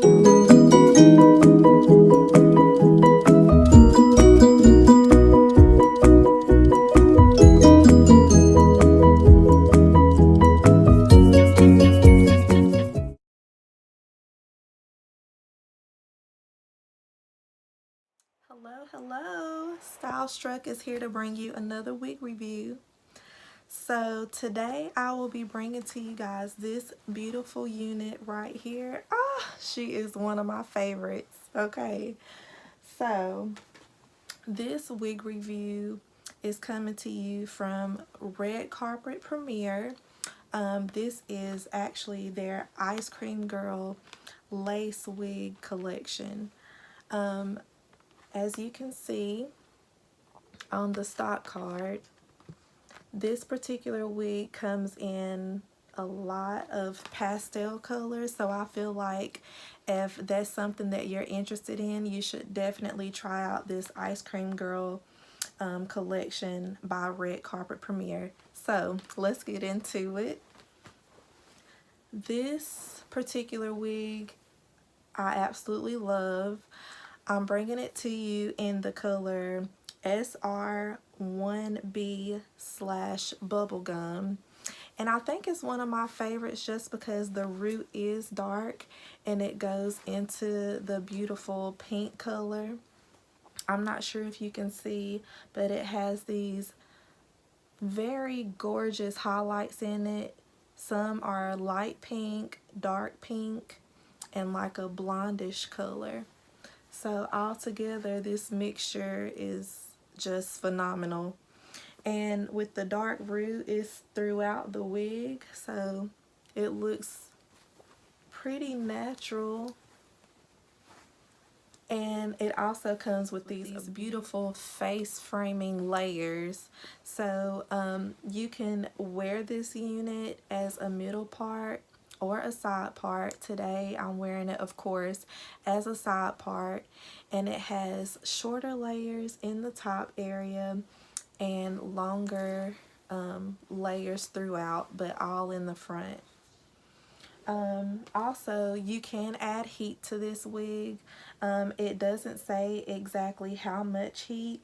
Hello. Style Struck is here to bring you another wig review. So today I will be bringing to you guys this beautiful unit right here. She is one of my favorites. Okay, so this wig review is coming to you from Red Carpet Premiere. This is actually their Ice Cream Girl lace wig collection. As you can see on the stock card, this particular wig comes in a lot of pastel colors, so I feel like if that's something that you're interested in, you should definitely try out this Ice Cream Girl collection by Red Carpet Premiere. So let's get into it. This particular wig I absolutely love. I'm bringing it to you in the color SR1B/bubblegum. And I think it's one of my favorites just because the root is dark and it goes into the beautiful pink color. I'm not sure if you can see, but it has these very gorgeous highlights in it. Some are light pink, dark pink, and like a blondish color. So altogether, this mixture is just phenomenal. And with the dark root, it's throughout the wig, so it looks pretty natural. And it also comes with these beautiful face framing layers. So you can wear this unit as a middle part or a side part. Today I'm wearing it, of course, as a side part, and it has shorter layers in the top area and longer layers throughout, but all in the front. Also, you can add heat to this wig. It doesn't say exactly how much heat,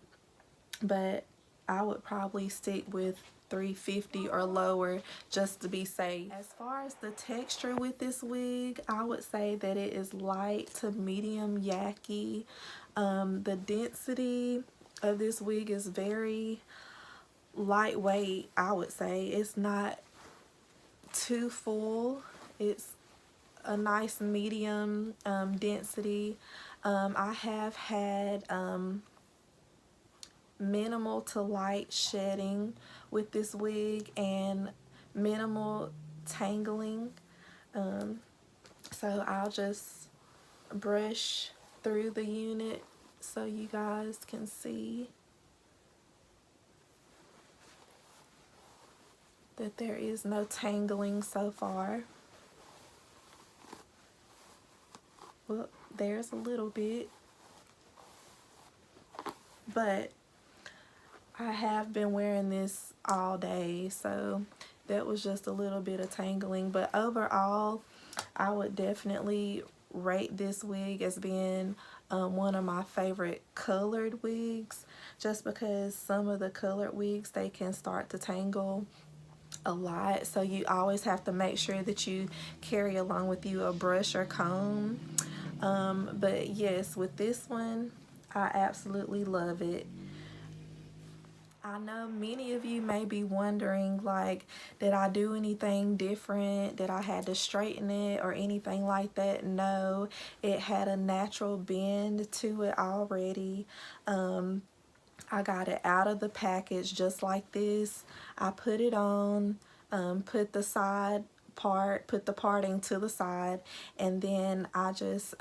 but I would probably stick with 350 or lower just to be safe. As far as the texture with this wig, I would say that it is light to medium yaki. The density of this wig is very lightweight, I would say. It's not too full. It's a nice medium density. I have had minimal to light shedding with this wig and minimal tangling. So I'll just brush through the unit so you guys can see that there is no tangling so far. Well, there's a little bit, but I have been wearing this all day, so that was just a little bit of tangling. But overall, I would definitely rate this wig as being one of my favorite colored wigs, just because some of the colored wigs, they can start to tangle a lot, so you always have to make sure that you carry along with you a brush or comb. But yes, with this one, I absolutely love it. I know many of you may be wondering, like, did I do anything different? Did I had to straighten it or anything like that? No, it had a natural bend to it already. I got it out of the package just like this. I put it on, put the parting to the side, and then I just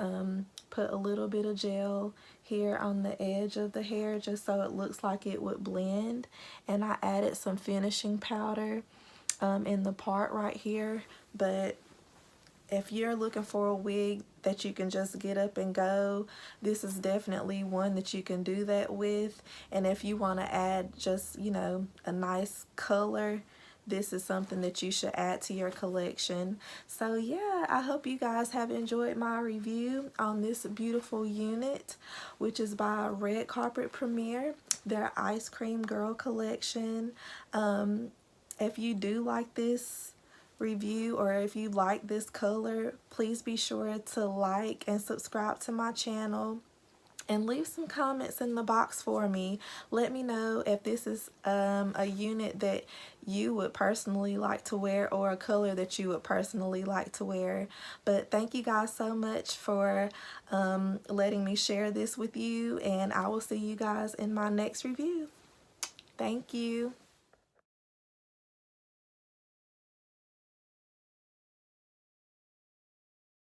put a little bit of gel here on the edge of the hair just so it looks like it would blend, and I added some finishing powder in the part right here. But if you're looking for a wig that you can just get up and go, this is definitely one that you can do that with. And if you want to add just, you know, a nice color this is something that you should add to your collection. So yeah, I hope you guys have enjoyed my review on this beautiful unit, which is by Red Carpet Premiere, their Ice Cream Girl collection. If you do like this review, or if you like this color, please be sure to like and subscribe to my channel. And leave some comments in the box for me. Let me know if this is a unit that you would personally like to wear, or a color that you would personally like to wear. But thank you guys so much for letting me share this with you, and I will see you guys in my next review. Thank you.